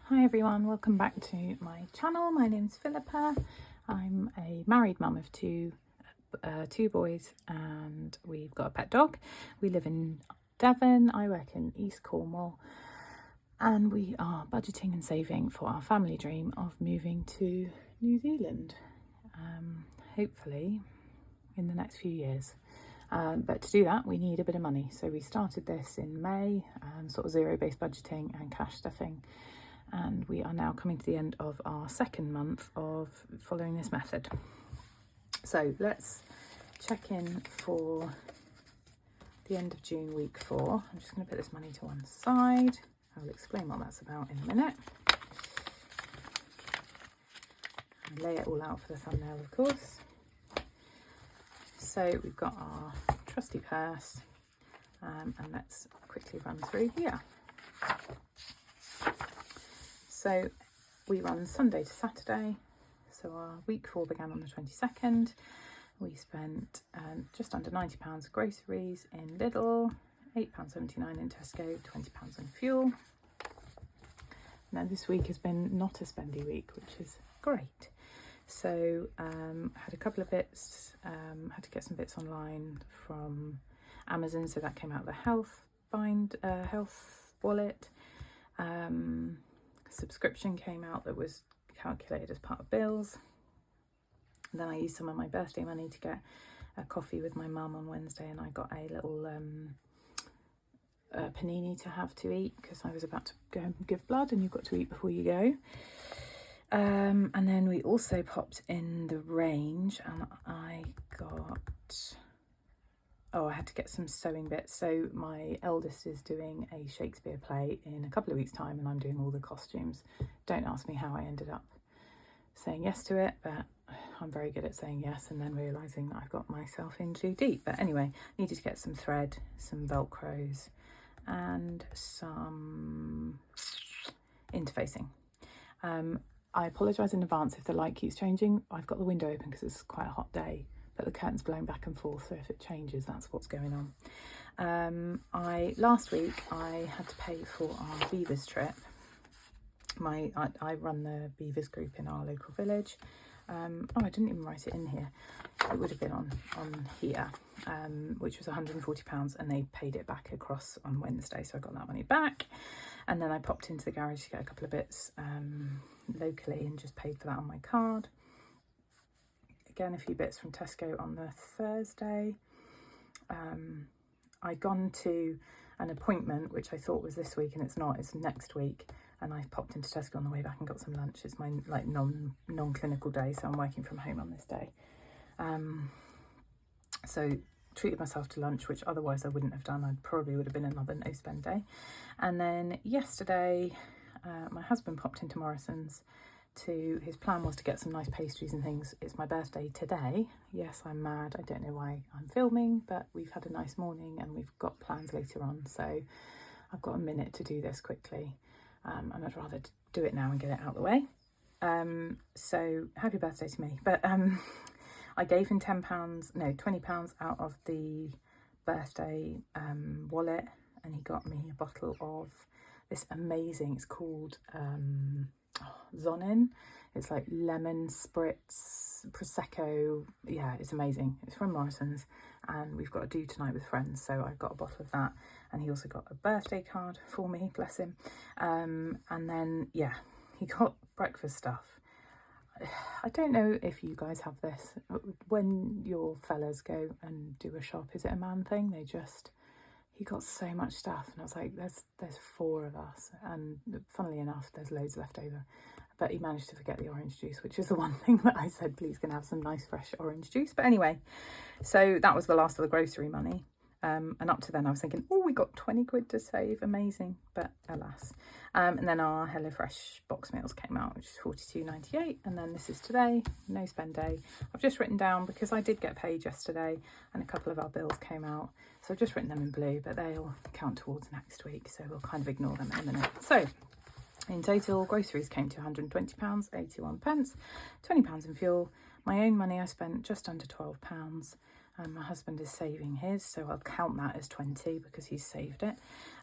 Hi everyone, welcome back to my channel. My name's Philippa. I'm a married mum of two boys, and we've got a pet dog. We live in Devon. I work in East Cornwall, and we are budgeting and saving for our family dream of moving to New Zealand, hopefully in the next few years. But to do that, we need a bit of money. So we started this in May, sort of zero-based budgeting and cash stuffing. And we are now coming to the end of our second month of following this method. So let's check in for the end of June, week 4. I'm just going to put this money to one side. I'll explain what that's about in a minute. I'll lay it all out for the thumbnail, of course. So we've got our trusty purse, and let's quickly run through here. So we run Sunday to Saturday, so our week 4 began on the 22nd. We spent just under £90 groceries in Lidl, £8.79 in Tesco, £20 in fuel. Now this week has been not a spendy week, which is great. So had a couple of bits, had to get some bits online from Amazon, so that came out of the health wallet. Subscription came out that was calculated as part of bills. And then I used some of my birthday money to get a coffee with my mum on Wednesday, and I got a little panini to have to eat because I was about to go and give blood, and you've got to eat before you go. And then we also popped in the range, and I had to get some sewing bits. So my eldest is doing a Shakespeare play in a couple of weeks' time, and I'm doing all the costumes. Don't ask me how I ended up saying yes to it, but I'm very good at saying yes and then realising that I've got myself in too deep. But anyway, needed to get some thread, some Velcros, and some interfacing. I apologise in advance if the light keeps changing. I've got the window open because it's quite a hot day, but the curtain's blowing back and forth, so if it changes, that's what's going on. Last week I had to pay for our Beavers trip. I run the Beavers group in our local village. I didn't even write it in here. It would have been on here, which was £140, and they paid it back across on Wednesday, so I got that money back. And then I popped into the garage to get a couple of bits locally and just paid for that on my card. Again, a few bits from Tesco on the Thursday. I'd gone to an appointment, which I thought was this week, and it's not, it's next week. And I popped into Tesco on the way back and got some lunch. It's my non-clinical day, so I'm working from home on this day. So treated myself to lunch, which otherwise I wouldn't have done. I probably would have been another no-spend day. And then yesterday, my husband popped into Morrison's. His plan was to get some nice pastries and things. It's my birthday today. Yes, I'm mad. I don't know why I'm filming, but we've had a nice morning and we've got plans later on. So I've got a minute to do this quickly. And I'd rather do it now and get it out of the way. So happy birthday to me. But I gave him £20 out of the birthday wallet, and he got me a bottle of this amazing, it's called Zonin. It's like lemon spritz prosecco. Yeah, it's amazing. It's from Morrison's, and we've got a do tonight with friends, so I've got a bottle of that. And he also got a birthday card for me, bless him. And then he got breakfast stuff. I don't know if you guys have this when your fellas go and do a shop. Is it a man thing? He got so much stuff, and I was like, there's 4 of us, and funnily enough, there's loads left over. But he managed to forget the orange juice, which is the one thing that I said, please can I have some nice fresh orange juice. But anyway, so that was the last of the grocery money. And up to then I was thinking, oh, we got 20 quid to save, amazing, but alas. And then our HelloFresh box meals came out, which is £42.98, and then this is today, no spend day. I've just written down, because I did get paid yesterday and a couple of our bills came out, so I've just written them in blue, but they'll count towards next week, so we'll kind of ignore them in a minute. So in total, groceries came to £120, 81 pence, £20 in fuel. My own money, I spent just under £12. My husband is saving his, so I'll count that as 20 because he's saved it.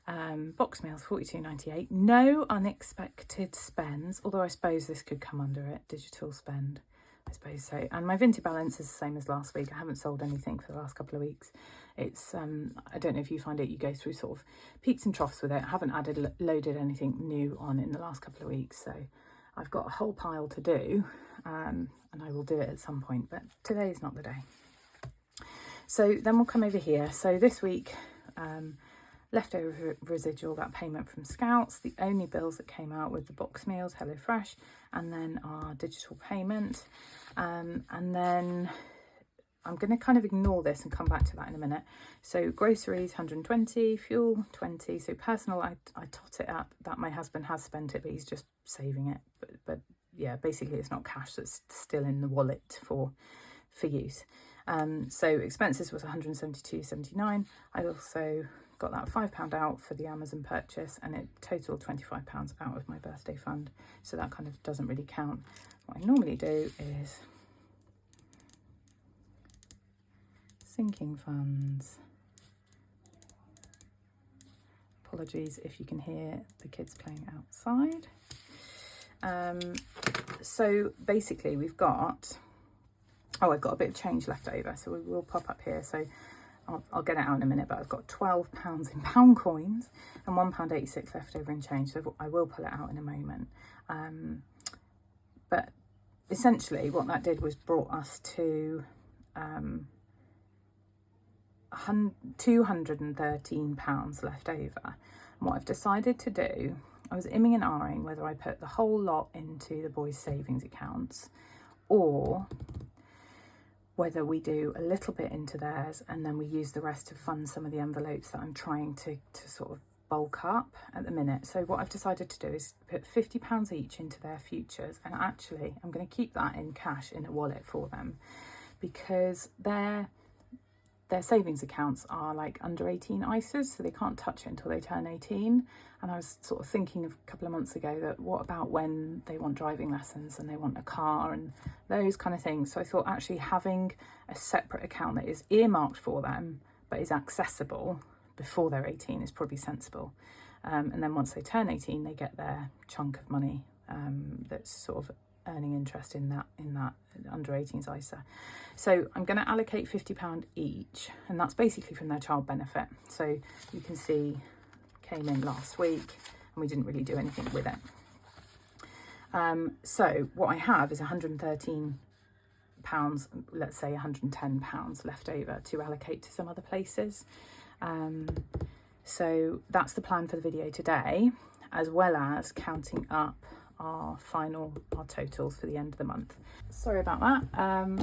Box meals, £42.98. No unexpected spends, although I suppose this could come under it. Digital spend, I suppose so. And my Vinted balance is the same as last week. I haven't sold anything for the last couple of weeks. It's I don't know if you find it, you go through sort of peaks and troughs with it. I haven't loaded anything new on in the last couple of weeks, so I've got a whole pile to do, and I will do it at some point, but today is not the day. So then we'll come over here. So this week, leftover residual, that payment from Scouts, the only bills that came out with the box meals, HelloFresh, and then our digital payment. And then I'm going to kind of ignore this and come back to that in a minute. So groceries, 120, fuel, 20. So personal, I tot it up that my husband has spent it, but he's just saving it. But yeah, basically it's not cash that's still in the wallet for use. So expenses was 172.79. I also got that £5 out for the Amazon purchase, and it totaled £25 out of my birthday fund. So that kind of doesn't really count. What I normally do is sinking funds. Apologies if you can hear the kids playing outside. So basically we've got, I've got a bit of change left over, so we will pop up here. So I'll get it out in a minute, but I've got £12 in pound coins and £1.86 left over in change. So I will pull it out in a moment. But essentially what that did was brought us to £213 left over. And what I've decided to do, I was imming and ahhing whether I put the whole lot into the boys' savings accounts or whether we do a little bit into theirs and then we use the rest to fund some of the envelopes that I'm trying to sort of bulk up at the minute. So what I've decided to do is put £50 each into their futures, and actually I'm going to keep that in cash in a wallet for them, because their savings accounts are like under 18 ISAs, so they can't touch it until they turn 18. And I was sort of thinking of a couple of months ago that what about when they want driving lessons and they want a car and those kind of things. So I thought actually having a separate account that is earmarked for them but is accessible before they're 18 is probably sensible. And then once they turn 18, they get their chunk of money that's sort of earning interest in that under 18s ISA. So I'm going to allocate £50 each, and that's basically from their child benefit. So you can see came in last week and we didn't really do anything with it. So what I have is £113, let's say £110 left over to allocate to some other places. So that's the plan for the video today, as well as counting up our totals for the end of the month. Sorry about that.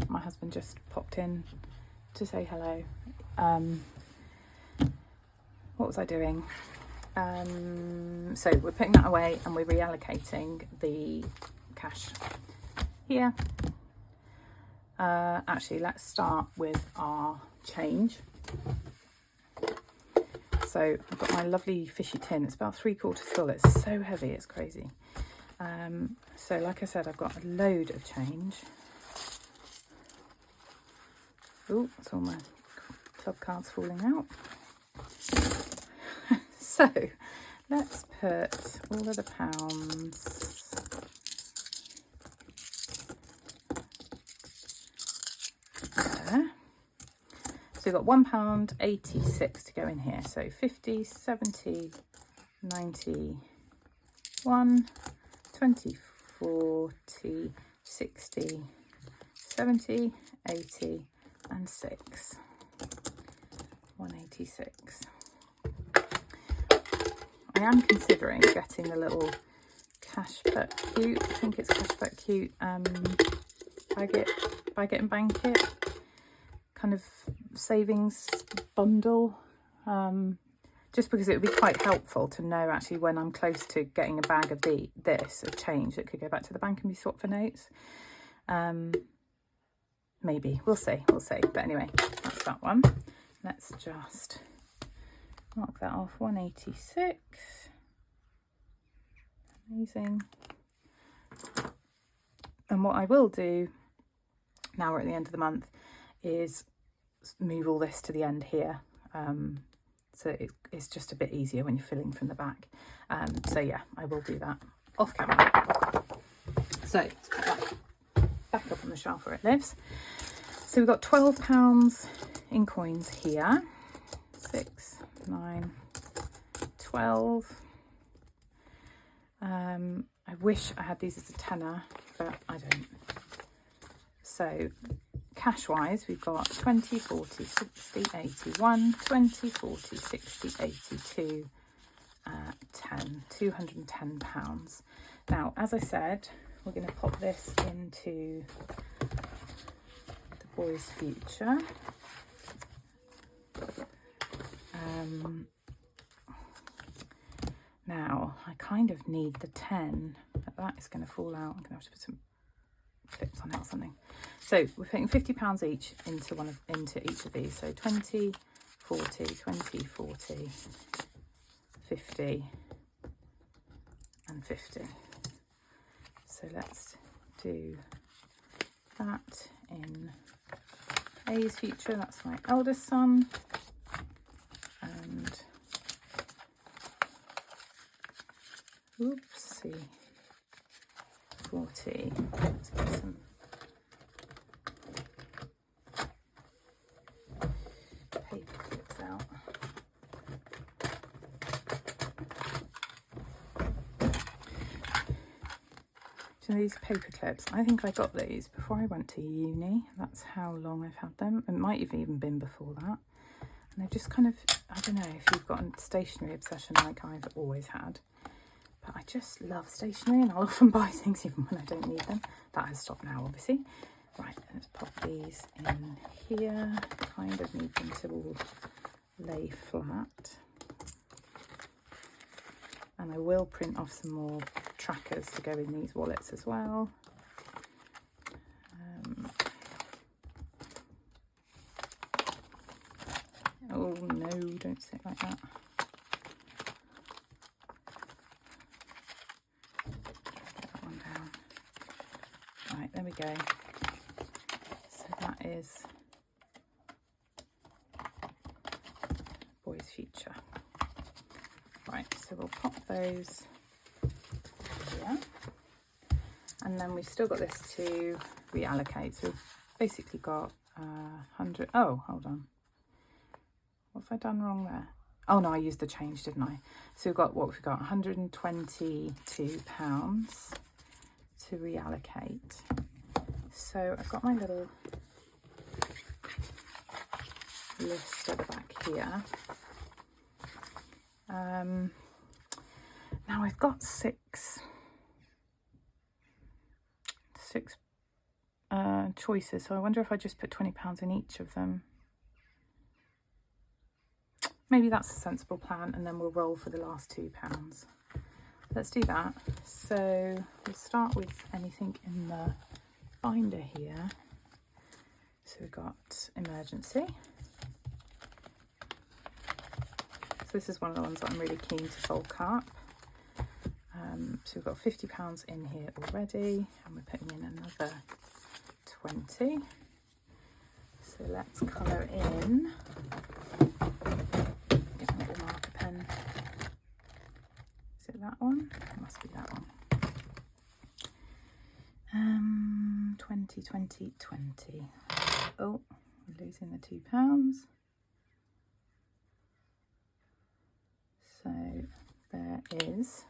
My husband just popped in to say hello. What was I doing? So we're putting that away and we're reallocating the cash here. Actually, let's start with our change. So I've got my lovely fishy tin. It's about 3/4 full. It's so heavy, it's crazy. So like I said, I've got a load of change. Oh, that's all my club cards falling out. So let's put all of the pounds there. So we've got £1.86 to go in here. So 50, 70, 90, 1, 20, 40, 60, 70, 80 and 6. 186. I am considering getting a little Cashback Cute, I think it's Cashback Cute, Bag It and Bank It kind of savings bundle, just because it would be quite helpful to know actually when I'm close to getting a bag of this of change that could go back to the bank and be swapped for notes. Maybe, we'll see. But anyway, that's that one. Let's just mark that off. 186. Amazing. And what I will do now we're at the end of the month is move all this to the end here. so it's just a bit easier when you're filling from the back. So yeah, I will do that off camera. So let's put that back up on the shelf where it lives. So we've got £12 in coins here. 6, 9, 12. I wish I had these as a tenner, but I don't. So cash wise, we've got 20, 40, 60, 81, 20, 40, 60, 82, 10, £210. Now, as I said, we're going to pop this into the boys' future. Now, I kind of need the 10, but that is going to fall out. I'm going to have to put some clips on it or something. So we're putting £50 each into each of these. So 20, 40, 20, 40, 50, and 50. So let's do that in A's future. That's my eldest son. And oopsie, 40. Let's get some paper clips out. So these paper clips, I think I got these before I went to uni. That's how long I've had them. It might have even been before that. And they've just kind of, I don't know if you've got a stationery obsession like I've always had. But I just love stationery, and I'll often buy things even when I don't need them. That has stopped now, obviously. Right, let's pop these in here. Kind of need them to all lay flat. And I will print off some more trackers to go in these wallets as well. Oh no, don't sit like that. There we go. So that is boys' future. Right, so we'll pop those here. And then we've still got this to reallocate. So we've basically got 100. Oh, hold on. What have I done wrong there? Oh no, I used the change, didn't I? So we've got what we've got, £122 to reallocate. So I've got my little list at the back here. Now I've got six choices, so I wonder if I just put £20 in each of them. Maybe that's a sensible plan, and then we'll roll for the last £2. Let's do that. So we'll start with anything in the binder here. So we've got emergency. So this is one of the ones that I'm really keen to bulk up. So we've got £50 in here already, and we're putting in another 20. So let's colour in. Get my little marker pen. Is it that one? It must be that one. 20, 20, 20. Oh, we're losing the £2. So there is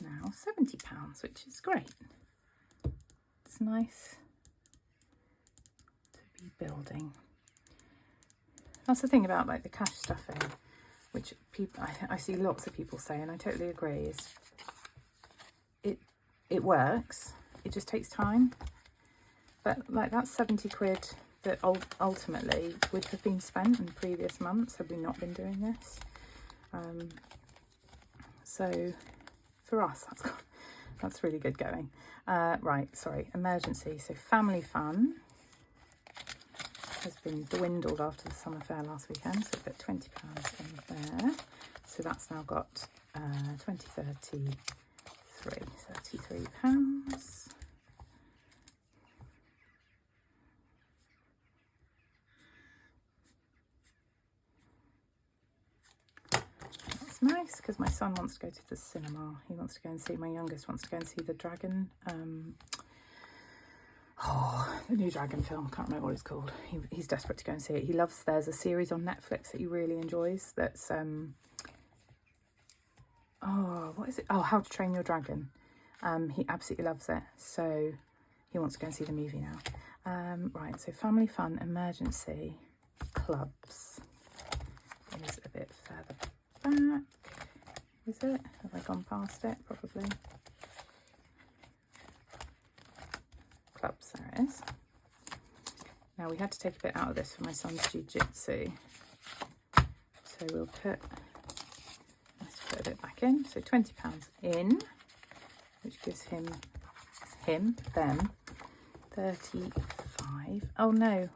now £70, which is great. It's nice to be building. That's the thing about like the cash stuffing, which people I see lots of people say, and I totally agree, is it works. It just takes time. But like that's 70 quid that ultimately would have been spent in previous months had we not been doing this. So for us, that's really good going. Right, sorry, emergency. So family fun has been dwindled after the summer fair last weekend, so put £20 in there. So that's now got 20, 30, £33. nice because my son wants to go to the cinema. He wants to go and see, my youngest wants to go and see the dragon, the new dragon film. Can't remember what it's called. He's desperate to go and see it. He loves, there's a series on Netflix that he really enjoys that's what is it? Oh, How to Train Your Dragon. He absolutely loves it, so he wants to go and see the movie now. Right, so family fun emergency clubs is a bit further back. Is it? Have I gone past it? Probably. Clubs, there it is. Now we had to take a bit out of this for my son's jiu-jitsu, so we'll put, let's put a bit back in. So £20 in, which gives them 35. Oh no,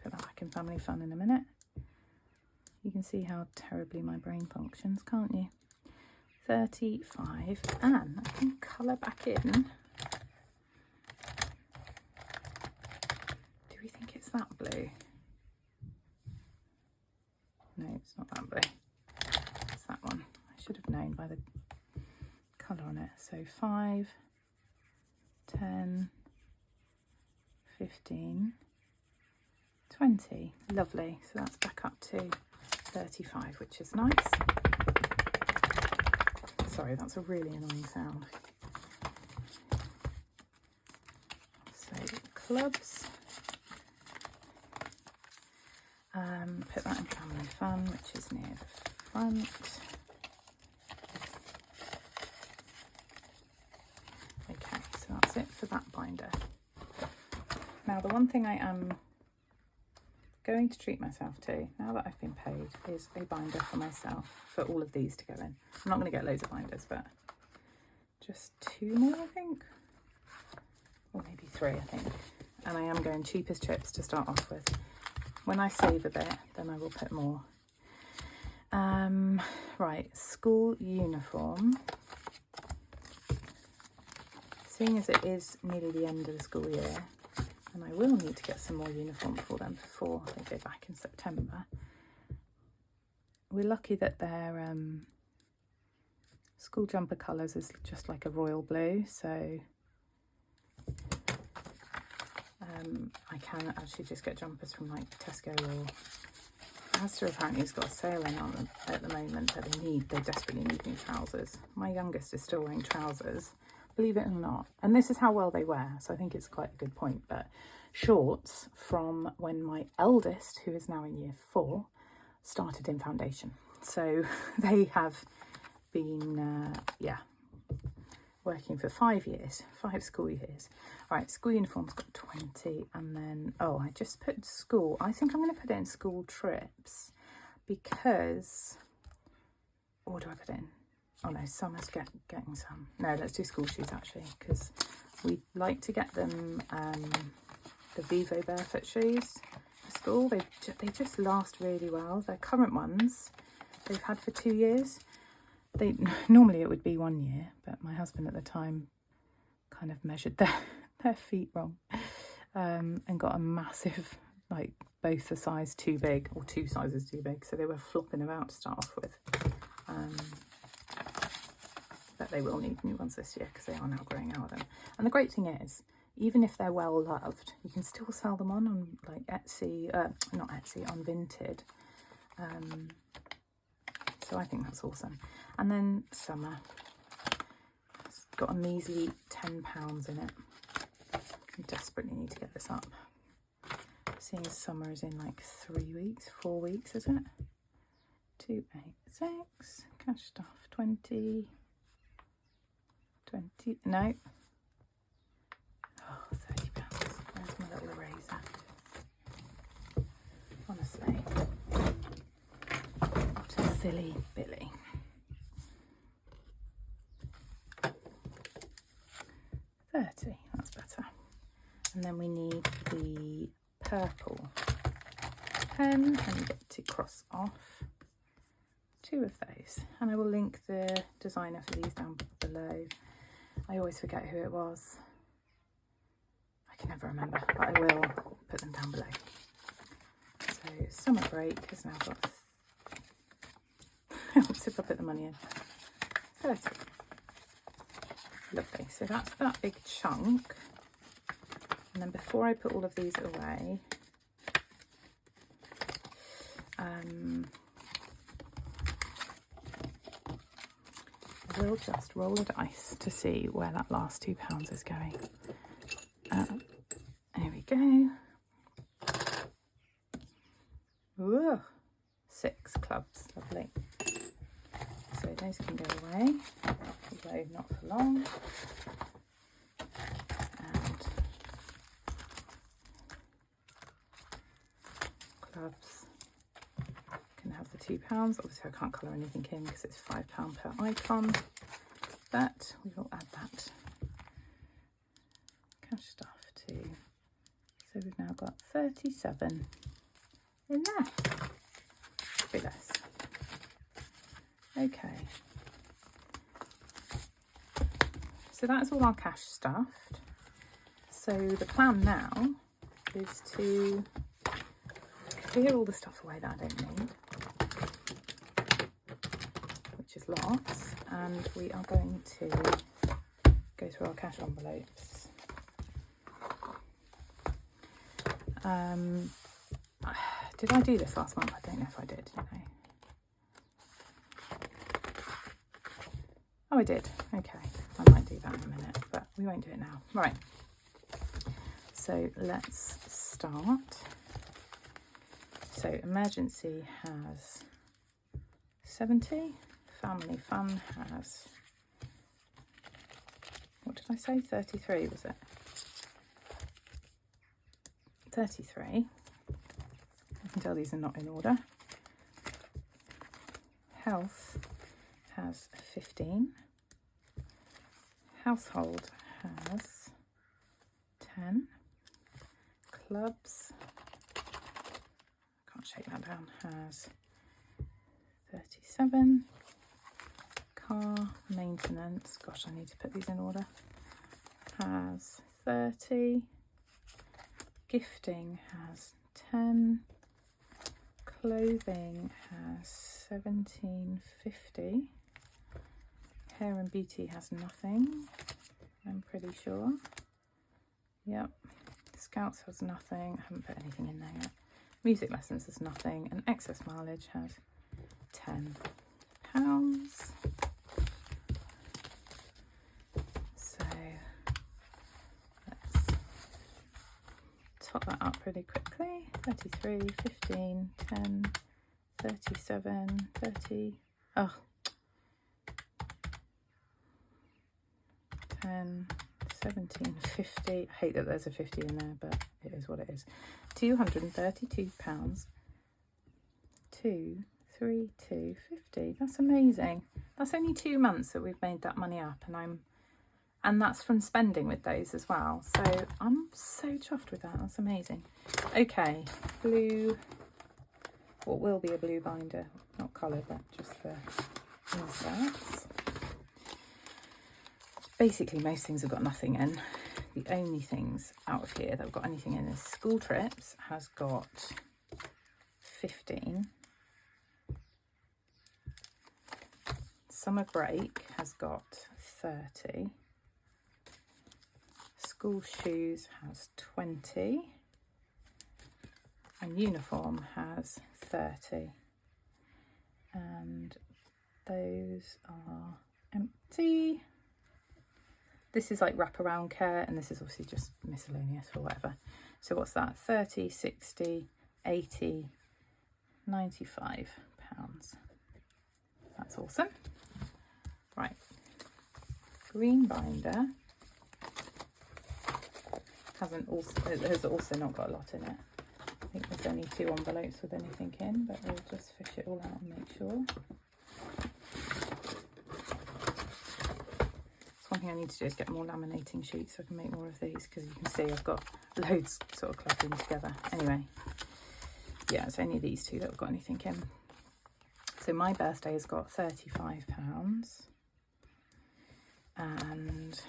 put that back in family fun in a minute. You can see how terribly my brain functions, can't you? 35, and I can colour back in. Do we think it's that blue? No, it's not that blue. It's that one. I should have known by the colour on it. So 5, 10, 15, 20. Lovely. So that's back up to 35, which is nice. Sorry, that's a really annoying sound. So clubs. Put that in family fun, which is near the front. Okay, so that's it for that binder. Now, the one thing I am going to treat myself to, now that I've been paid, is a binder for myself for all of these to go in. I'm not going to get loads of binders, but just 2 more, I think. Or maybe 3, I think. And I am going cheap as chips to start off with. When I save a bit, then I will put more. Right, school uniform. Seeing as it is nearly the end of the school year, and I will need to get some more uniform for them before they go back in September. We're lucky that their school jumper colours is just like a royal blue, so I can actually just get jumpers from like Tesco or Asda. Apparently has got a sale in on them at the moment, but they desperately need new trousers. My youngest is still wearing trousers, believe it or not, and this is how well they wear, so I think it's quite a good point. But shorts from when my eldest, who is now in year 4, started in foundation, so they have been working for 5 years, 5 school years. Right, school uniform's got 20, and then I just put school. I think I'm going to put it in school trips because, or do I put it in? Oh no, Summer's getting some. No, let's do school shoes actually, because we like to get them the Vivo barefoot shoes for school. They just last really well. Their current ones they've had for 2 years. Normally it would be 1 year, but my husband at the time kind of measured their feet wrong, and got a massive, like both a size too big or 2 sizes too big, so they were flopping about to start off with. But they will need new ones this year because they are now growing out of them. And the great thing is, even if they're well loved, you can still sell them on like Etsy, not Etsy, on Vinted. So I think that's awesome. And then Summer, it's got a measly £10 in it. I desperately need to get this up. Seeing as Summer is in like 3 weeks, 4 weeks, is it? 2, 8, 6, cash stuff, 20, no. Oh, £30. Where's my little eraser? Honestly, what a silly Billy. £30, that's better. And then we need the purple pen, and you get to cross off 2 of those. And I will link the designer for these down below. I always forget who it was. I can never remember, but I will put them down below. So summer break has now got helps if I put the money in. 30. Lovely. So that's that big chunk. And then before I put all of these away, I will just roll a dice to see where that last £2 is going. There we go. Whoa. 6 clubs, lovely. So those can go away, although not for long. And clubs can have the £2. Obviously I can't colour anything in because it's £5 per icon, but we will add that cash stuff too. So we've now got 37 in there. Fabulous. Okay. So that's all our cash stuffed. So the plan now is to clear all the stuff away that I don't need, which is lots, and we are going to go through our cash envelopes. Did I do this last month? I don't know if I did, you know. Oh, I did. Okay, I might do that in a minute, but we won't do it now. Right. So let's start. So emergency has 70. Family fun has, what did I say? 33 was it? 33. I can tell these are not in order. Health has 15. Household has 10. Clubs, can't shake that down, has 37. Car maintenance, gosh, I need to put these in order, has 30. Gifting has 10. Clothing has 17.50. Hair and beauty has nothing, I'm pretty sure. Yep. Scouts has nothing, I haven't put anything in there yet. Music lessons has nothing, and excess mileage has £10. So let's top that up pretty quickly. 33, 15, 10, 37, 30, oh, 10, 17, 50. I hate that there's a 50 in there, but it is what it is. £232, 232.50. That's amazing. That's only 2 months that we've made that money up, and that's from spending with those as well. So I'm so chuffed with that. That's amazing. Okay, blue, what will be a blue binder, not colour, but just for inserts. Basically, most things have got nothing in. The only things out of here that have got anything in is school trips has got 15. Summer break has got 30. School shoes has 20. And uniform has 30. And those are empty. This is like wraparound care, and this is obviously just miscellaneous or whatever. So what's that? 30, 60, 80, £95. That's awesome. Right. Green binder has also not got a lot in it. I think there's only 2 envelopes with anything in, but we'll just fish it all out and make sure. One thing I need to do is get more laminating sheets so I can make more of these, because you can see I've got loads sort of clubbed in together. Anyway, yeah, it's only these 2 that have got anything in. So my birthday has got £35, and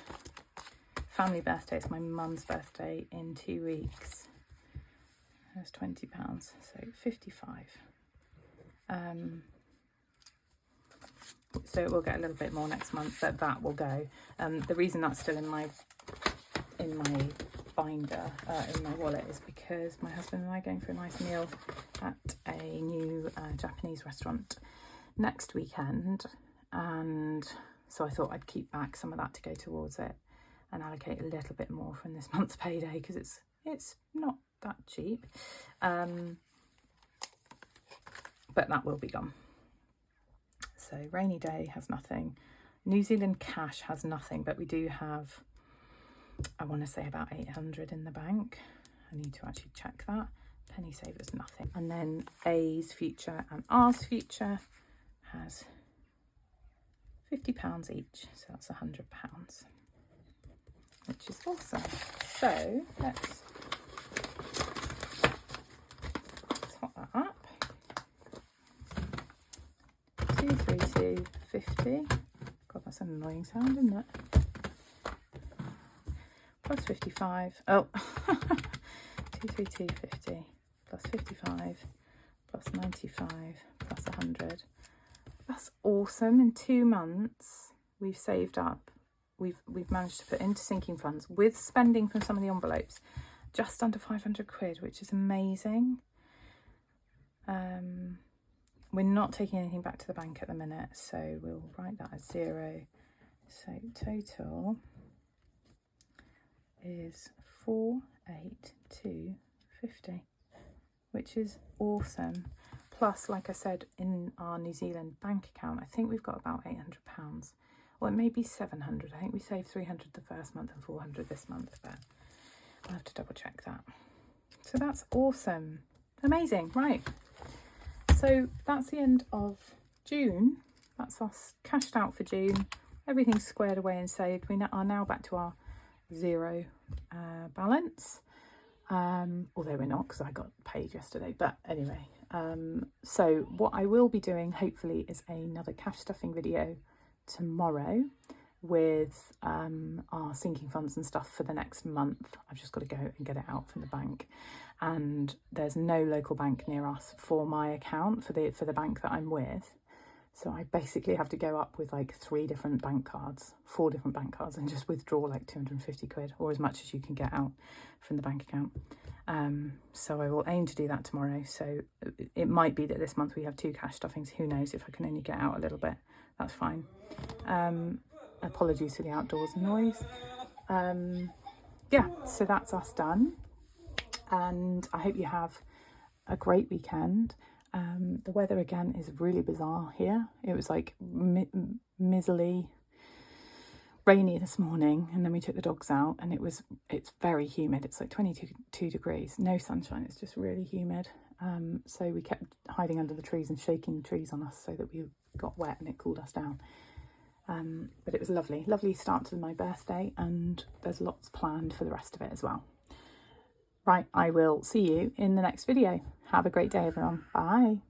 family birthday is my mum's birthday in 2 weeks. There's £20, so 55. So it will get a little bit more next month, but that will go. The reason that's still in my binder, in my wallet, is because my husband and I are going for a nice meal at a new Japanese restaurant next weekend, and so I thought I'd keep back some of that to go towards it and allocate a little bit more from this month's payday, because it's not that cheap, but that will be gone. So rainy day has nothing. New Zealand cash has nothing, but we do have, I want to say, about 800 in the bank. I need to actually check that. Penny Savers, nothing. And then A's future and R's future has £50 each, so that's £100, which is awesome. So let's top that up. 232.50. God, that's an annoying sound, isn't it? Plus 55. Oh, 232.50 plus 55 plus 95 plus 100. That's awesome. In 2 months, we've saved up. We've managed to put into sinking funds, with spending from some of the envelopes, just under 500 quid, which is amazing. We're not taking anything back to the bank at the minute, so we'll write that as 0. So total is 482.50, which is awesome. Plus, like I said, in our New Zealand bank account, I think we've got about £800. Well, it may be 700. I think we saved 300 the first month and 400 this month, but I'll have to double check that. So that's awesome. Amazing. Right. So that's the end of June. That's us cashed out for June. Everything's squared away and saved. We are now back to our 0 balance. Although we're not, because I got paid yesterday. But anyway, so what I will be doing, hopefully, is another cash stuffing video tomorrow with our sinking funds and stuff for the next month. I've just got to go and get it out from the bank, and there's no local bank near us for my account for the bank that I'm with, so I basically have to go up with like 4 different bank cards and just withdraw like 250 quid, or as much as you can get out from the bank account. So I will aim to do that tomorrow. So it might be that this month we have 2 cash stuffings. Who knows? If I can only get out a little bit, that's fine. Apologies for the outdoors noise. Yeah, so that's us done, and I hope you have a great weekend. The weather again is really bizarre here. It was like miserly rainy this morning, and then we took the dogs out, and it's very humid. It's like 22 degrees, no sunshine, it's just really humid. So we kept hiding under the trees and shaking the trees on us so that we got wet and it cooled us down. But it was lovely start to my birthday, and there's lots planned for the rest of it as well. Right, I will see you in the next video. Have a great day, everyone. Bye.